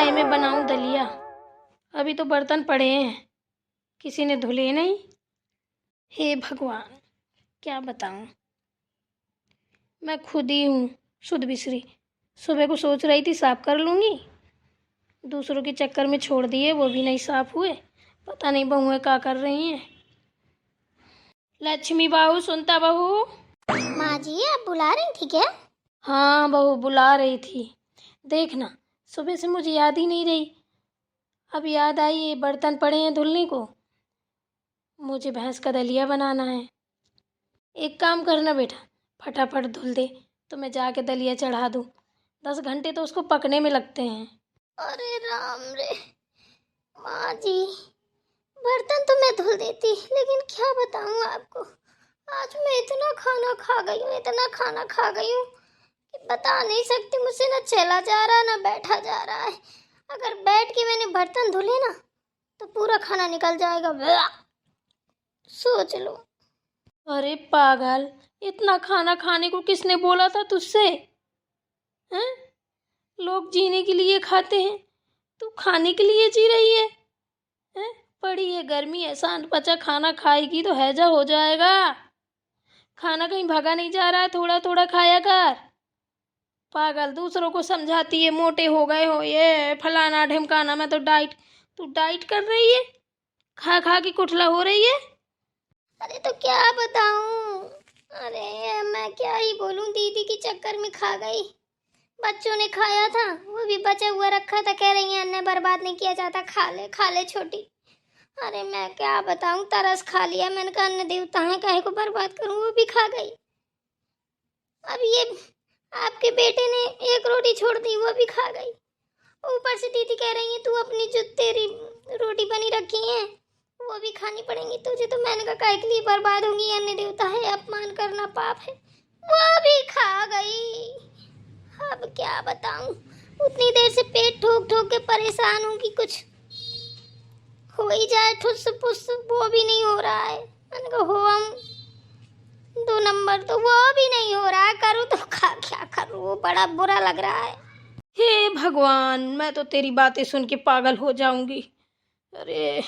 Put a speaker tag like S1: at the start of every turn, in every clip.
S1: काहे में बनाऊं दलिया। अभी तो बर्तन पड़े हैं, किसी ने धुले नहीं। हे भगवान, क्या बताऊं। मैं खुद ही हूँ शुद्ध बिसरी। सुबह को सोच रही थी साफ कर लूँगी, दूसरों के चक्कर में छोड़ दिए, वो भी नहीं साफ हुए। पता नहीं बहुएं क्या कर रही हैं। लक्ष्मी बहू, सुनता बहू।
S2: माँ जी, आप बुला रही थी क्या?
S1: हाँ बहू, बुला रही थी। देखना, सुबह से मुझे याद ही नहीं रही, अब याद आई। ये बर्तन पड़े हैं धुलने को, मुझे भैंस का दलिया बनाना है। एक काम करना बेटा, फटाफट धुल दे तो मैं जाके दलिया चढ़ा दूँ। 10 घंटे तो उसको पकने में लगते हैं।
S2: अरे राम रे माँ जी, बर्तन तो मैं धुल देती, लेकिन क्या बताऊँ आपको, आज मैं इतना खाना खा गई हूँ कि बता नहीं सकती। मुझसे ना चला जा रहा ना बैठा जा रहा है। अगर बैठ के मैंने बर्तन धुले ना तो पूरा खाना निकल जाएगा। सोच लो।
S1: अरे पागल, इतना खाना खाने को किसने बोला था तुझसे? हैं? लोग जीने के लिए खाते हैं, तू खाने के लिए जी रही है? हैं? पड़ी है गर्मी, ऐसा अनपचा खाना खाएगी तो हैजा हो जाएगा। खाना कहीं भागा नहीं जा रहा है, थोड़ा थोड़ा खाया कर। पागल, दूसरों को समझाती है मोटे हो गए हो, ये फलाना ढिमकाना। मैं तो तू डाइट कर रही है, खा खा के कुठला हो रही है।
S2: अरे तो क्या बताऊं, अरे मैं क्या ही बोलूं, दीदी के चक्कर में खा गई। बच्चों ने खाया था, वो भी बचा हुआ रखा था, कह रही है अन्न बर्बाद नहीं किया जाता, खा ले छोटी। अरे मैं क्या बताऊं, तरस खा लिया। मैंने कहा अन्न देवता है, काहे को बर्बाद करूं, वो भी खा गई। अब ये आपके बेटे ने एक रोटी छोड़ दी, वो भी खा गई। ऊपर से दीदी कह रही है तू अपनी जो तेरी रोटी बनी रखी है वो भी खानी पड़ेंगी तुझे। तो मैंने कहा काहे के लिए बर्बाद होंगी, अन्न देवता है, अपमान करना पाप है। वो भी खा गई। अब क्या बताऊं, उतनी देर से पेट ठोक ठोक के परेशान हूं कि कुछ हो ही जाए ठुस पुस, वो भी नहीं हो रहा है। मैंने कहा हो हम 2 नंबर, तो वो भी नहीं हो रहा है। करूँ तो क्या करूँ, वो बड़ा बुरा लग रहा है।
S1: हे भगवान, मैं तो तेरी बातें सुन के पागल हो जाऊंगी। अरे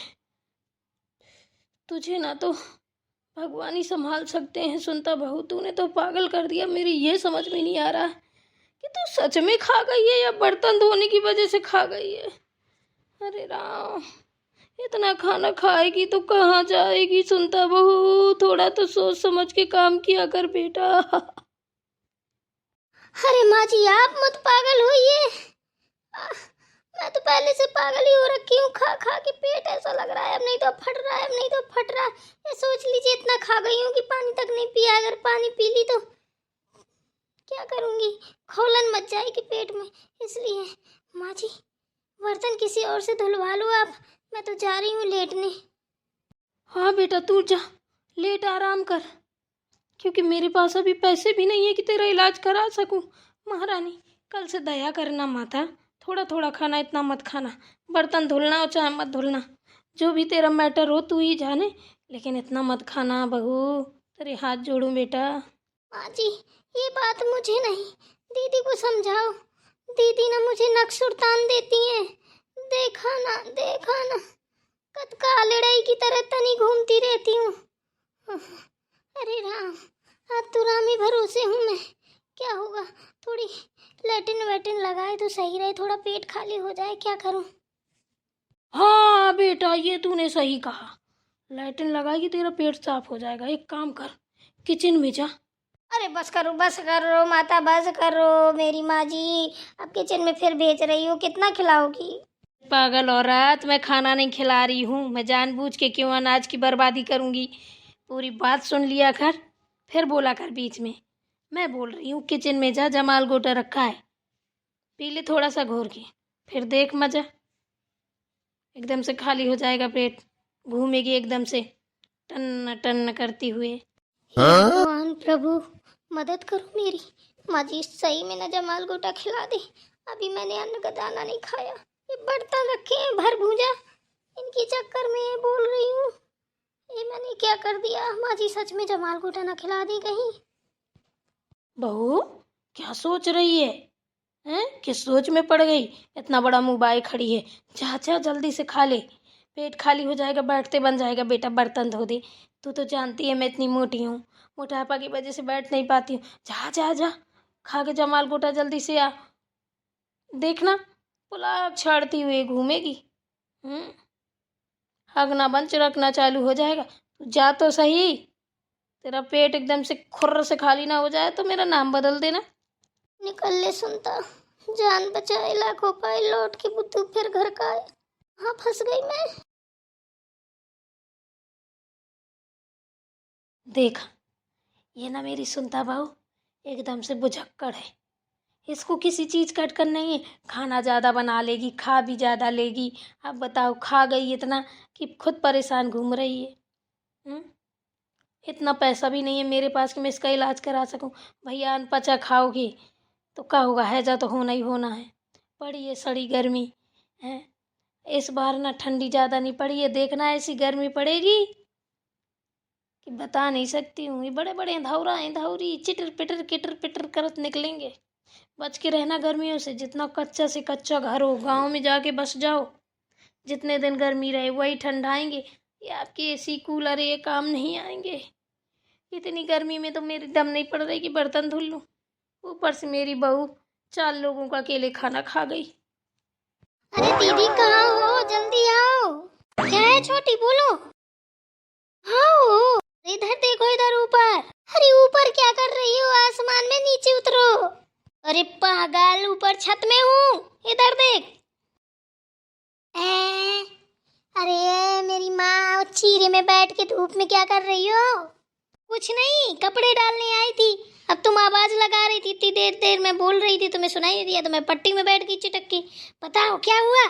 S1: तुझे ना तो भगवान ही संभाल सकते हैं सुनता बहू, तूने तो पागल कर दिया। मेरी ये समझ में नहीं आ रहा कि तू सच में खा गई है या बर्तन धोने की वजह से खा गई है। अरे राम, इतना खाना खाएगी तो कहाँ जाएगी सुनता बहू, थोड़ा तो सोच समझ के काम किया कर बेटा।
S2: अरे माँ जी, आप मत पागल होइए। मैं तो पहले से पागल ही हो रखी हूँ, खा खा के पेट ऐसा लग रहा है, अब नहीं तो फट रहा है, अब नहीं तो फट रहा है। ये सोच लीजिए इतना खा गई हूँ कि पानी तक नहीं पिया। अगर पानी पी ली तो क्या करूँगी, खौलन मच जाएगी पेट में। इसलिए माँ जी, बर्तन किसी और से धुलवा लो आप, मैं तो जा रही हूँ लेटने।
S1: हाँ बेटा, तू जा लेट आराम कर, क्योंकि मेरे पास अभी पैसे भी नहीं है कि तेरा इलाज करा सकूं। महारानी, कल से दया करना माता, थोड़ा थोड़ा खाना, इतना मत खाना। बर्तन धुलना हो चाहे मत धुलना, जो भी तेरा मैटर हो तू ही जाने, लेकिन इतना मत खाना बहू, तेरे हाथ जोड़ूं बेटा।
S2: माँ जी, ये बात मुझे नहीं, दीदी को समझाओ। दीदी ना मुझे नक्सुरतान देती हैं। देखा ना, कद कालड़ाई की तरह तनी घूमती रहती हूँ। अरे राम, आज तो राम ही भरोसे हूँ मैं। क्या होगा, थोड़ी लैटिन वैटिन लगाए तो सही रहे, थोड़ा पेट खाली हो जाए। क्या करूँ?
S1: हाँ बेटा, ये तूने सही कहा, लैट्रिन लगाएगी तेरा पेट साफ हो जाएगा। एक काम कर, किचन में जा।
S2: अरे बस करो माता, बस करो। मेरी माँ जी अब किचन में फिर भेज रही हो, कितना खिलाओगी?
S1: पागल औरत, मैं खाना नहीं खिला रही हूँ, मैं जानबूझ के क्यों अनाज की बर्बादी करूँगी। पूरी बात सुन लिया कर, फिर बोला कर बीच में। मैं बोल रही हूँ किचन में जा, जमाल गोटा रखा है, पी ले थोड़ा सा घोर के, फिर देख मजा, एकदम से खाली हो जाएगा पेट, घूमेगी एकदम से टन टन करती हुए।
S2: हे भगवान प्रभु, मदद करो मेरी। माँ जी सही में न जमाल गोटा खिला दे। अभी मैंने अन्न का दाना नहीं खाया, ये बर्तन रखे हैं भर भूजा, इनके चक्कर में ये बोल रही हूँ। ये मैंने क्या कर दिया? माँ जी सच में जमाल गोटा न खिला दी कहीं?
S1: बहू, क्या सोच रही है? हैं? किस सोच में पड़ गई? इतना बड़ा मुंह बाए खड़ी है। जा जा जल्दी से खा ले, पेट खाली हो जाएगा, बैठते बन जाएगा। बेटा बर्तन धो दे। तू तो जानती है मैं इतनी मोटी हूँ, मोटापा की वजह से बैठ नहीं पाती हूँ। जा जा जा खा के जमाल गोटा जल्दी से आ। देखना पुलाव छाड़ती हुई घूमेगी। हगना बंच रखना चालू हो जाएगा। तू जा तो सही, तेरा पेट एकदम से खुर्र से खाली ना हो जाए तो मेरा नाम बदल देना।
S2: निकल ले सुनता, जान बचाए लाखों पाए, लौट के बुद्धू फिर घर का आए। हाँ फंस गई मैं।
S1: देख, ये ना मेरी सुनता बहू एकदम से बुझक्कड़ है। इसको किसी चीज़ का अटकन नहीं है। खाना ज़्यादा बना लेगी, खा भी ज़्यादा लेगी। अब बताओ, खा गई इतना कि खुद परेशान घूम रही है। इतना पैसा भी नहीं है मेरे पास कि मैं इसका इलाज करा सकूं। भैया अनपचा खाओगी तो क्या होगा, हैजा तो होना ही होना है। पड़ी है सड़ी गर्मी है। इस बार ना ठंडी ज़्यादा नहीं पड़ी है, देखना ऐसी गर्मी पड़ेगी कि बता नहीं सकती हूँ। ये बड़े बड़े धौरा हैं, धौरी चिटर पिटर किटर पिटर करत निकलेंगे। बच के रहना गर्मियों से। जितना कच्चा से कच्चा घर हो, गांव में जाके बस जाओ। जितने दिन गर्मी रहे वही ठंडाएंगे। ये आपके एसी कूलर ये काम नहीं आएंगे। इतनी गर्मी में तो मेरी दम नहीं पड़ रही कि बर्तन धुल लूँ। ऊपर से मेरी बहू 4 लोगों का अकेले खाना खा गई।
S2: अरे दीदी कहाँ हो, जल्दी आओ। क्या है छोटी, बोलो। आओ, इधर देखो, इधर ऊपर। अरे ऊपर क्या कर रही हो, आसमान में नीचे उतरो। अरे पागल, ऊपर छत में हूँ, इधर देख। अरे मेरी माँ, चीरे में बैठ के धूप में क्या कर रही हो? कुछ नहीं, कपड़े डालने आई थी। अब तुम आवाज लगा रही थी, इतनी देर देर में बोल रही थी, तुम्हें सुनाई नहीं दिया तो मैं पट्टी में बैठ गई चिटक के। बताओ क्या हुआ?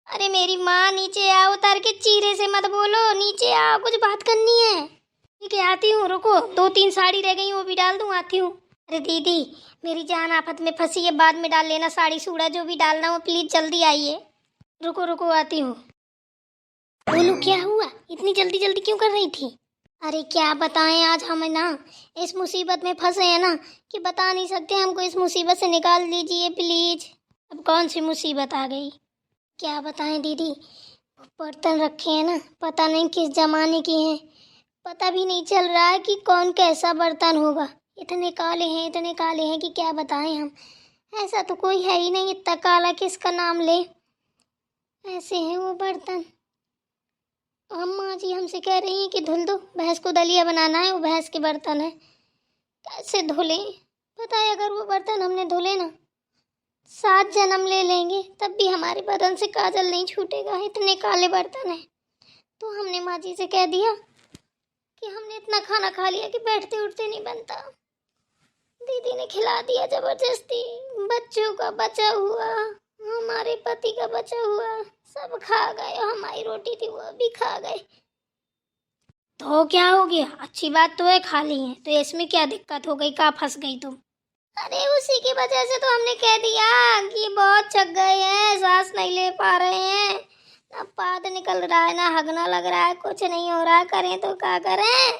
S2: अरे मेरी माँ, नीचे आओ, उतर के चीरे से मत बोलो, नीचे आओ, कुछ बात करनी है। ठीक है आती हूँ, रुको, 2-3 साड़ी रह गई वो भी डाल दूँ, आती हूँ। अरे दीदी, मेरी जान आफत में फंसी है, बाद में डाल लेना साड़ी सूड़ा जो भी डालना हो, प्लीज जल्दी आइए। रुको रुको, आती हूँ। बोलो क्या हुआ, इतनी जल्दी जल्दी क्यों कर रही थी? अरे क्या बताएं, आज हम ना इस मुसीबत में फंसे हैं ना कि बता नहीं सकते। हमको इस मुसीबत से निकाल लीजिए प्लीज। अब कौन सी मुसीबत आ गई, क्या बताएं दीदी। बर्तन रखे हैं ना, पता नहीं किस जमाने की हैं। पता भी नहीं चल रहा है कि कौन कैसा बर्तन होगा। इतने काले हैं, इतने काले हैं कि क्या बताएं हम। ऐसा तो कोई है ही नहीं इतना काला किसका नाम ले। ऐसे हैं वो बर्तन। अम्मा जी हमसे कह रही हैं कि धुल दो, भैंस को दलिया बनाना है, वो भैंस के बर्तन है, कैसे धुले? पता है अगर वो बर्तन हमने धुले ना 7 जन्म ले लेंगे तब भी हमारे बदन से काजल नहीं छूटेगा, इतने काले बर्तन है। तो हमने माँ जी से कह दिया कि हमने इतना खाना खा लिया कि बैठते उठते नहीं बनता। दीदी ने खिला दिया जबरदस्ती। बच्चों का बचा हुआ, हमारे पति का बचा हुआ सब खा गए। हमारी रोटी थी वो भी खा गए। तो क्या हो गया, अच्छी बात तो है खा ली है, तो इसमें क्या दिक्कत हो गई, कहाँ फंस गई तुम? अरे उसी की वजह से तो हमने कह दिया कि बहुत थक गए हैं, सांस नहीं ले पा रहे हैं, ना पाद निकल रहा है, ना हगना लग रहा है, कुछ नहीं हो रहा, करें तो क्या करें?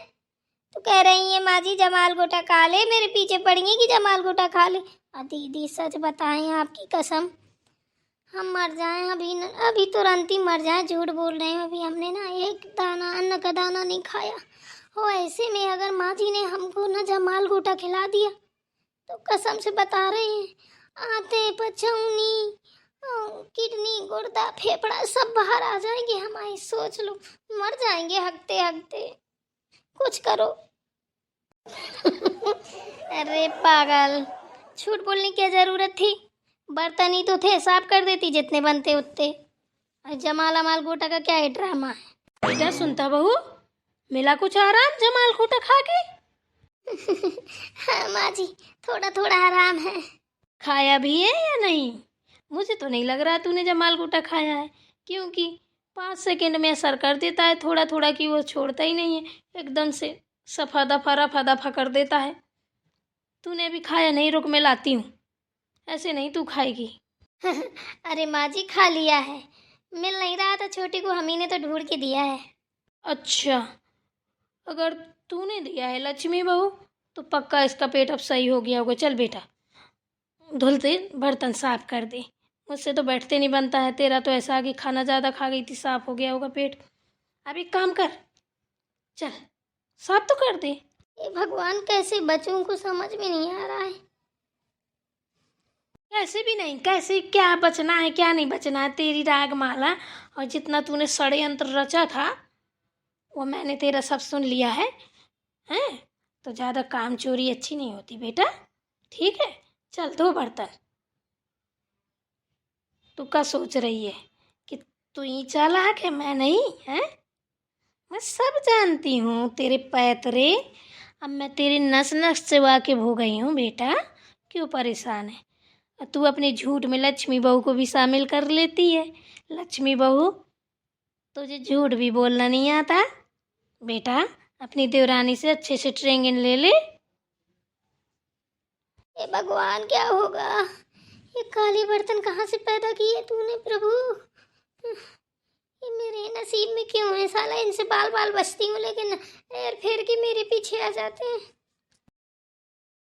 S2: तो कह रही है माँ जी जमाल गोटा खा ले, मेरे पीछे पड़ेंगी कि जमाल गोटा खा ले। दीदी सच बताएं, आपकी कसम हम मर जाएं अभी अभी तुरंत ही मर जाएं, झूठ बोल रहे हैं। अभी हमने ना एक दाना, अन्न का दाना नहीं खाया। और ऐसे में अगर माँ जी ने हमको ना जमाल गोटा खिला दिया तो कसम से बता रहे हैं आते पचौनी किडनी गुर्दा फेफड़ा सब बाहर आ जाएंगे हमारी। सोच लो, मर जाएंगे हकते हकते। कुछ करो। अरे पागल, झूठ बोलने की जरूरत थी? बर्तन ही तो थे, साफ कर देती जितने बनते उतने। जमाल अमाल गोटा का क्या है ड्रामा है?
S1: बेटा सुनता बहू, मिला कुछ आराम जमाल गोटा खा के?
S2: हाँ माँ जी, थोड़ा थोड़ा आराम है।
S1: खाया भी है या नहीं? मुझे तो नहीं लग रहा तूने जमाल गोटा खाया है, क्योंकि 5 सेकंड में असर कर देता है थोड़ा थोड़ा कि वो छोड़ता ही नहीं है, एकदम से सफा दफा रफा दफा कर देता है। तूने भी खाया नहीं, रुक मैं लाती हूँ, ऐसे नहीं तू खाएगी।
S2: अरे माँ जी खा लिया है, मिल नहीं रहा था छोटी को, हम ही ने तो ढूंढ के दिया है।
S1: अच्छा, अगर तूने दिया है लक्ष्मी बहू तो पक्का इसका पेट अब सही हो गया होगा। चल बेटा, धुल दे, बर्तन साफ कर दे। मुझसे तो बैठते नहीं बनता है, तेरा तो ऐसा कि खाना ज़्यादा खा गई थी, साफ हो गया होगा पेट। अब एक काम कर, चल साफ तो कर दे।
S2: ये भगवान, कैसे बच्चों को समझ में नहीं आ रहा है।
S1: कैसे भी नहीं, कैसे क्या बचना है क्या नहीं बचना है, तेरी रागमाला और जितना तूने षड्यंत्र रचा था वो मैंने तेरा सब सुन लिया है। हैं? तो ज़्यादा काम चोरी अच्छी नहीं होती बेटा, ठीक है? चल धो बर्तन। तू क्या सोच रही है कि तू ही चालाक है, मैं नहीं है? मैं सब जानती हूँ तेरे पैतरे। अब मैं तेरी नस नस से वाकिफ हो गई हूँ बेटा, क्यों परेशान है? और तू अपने झूठ में लक्ष्मी बहू को भी शामिल कर लेती है। लक्ष्मी बहू, तुझे झूठ भी बोलना नहीं आता बेटा? अपनी देवरानी से अच्छे से ट्रेनिंग ले ले।
S2: ये भगवान, क्या होगा? ये काले बर्तन कहाँ से पैदा किए तूने प्रभु? ये मेरे नसीब में क्यों है? साला इनसे बाल बाल बचती हूँ, लेकिन एर फेर के मेरे पीछे आ जाते हैं।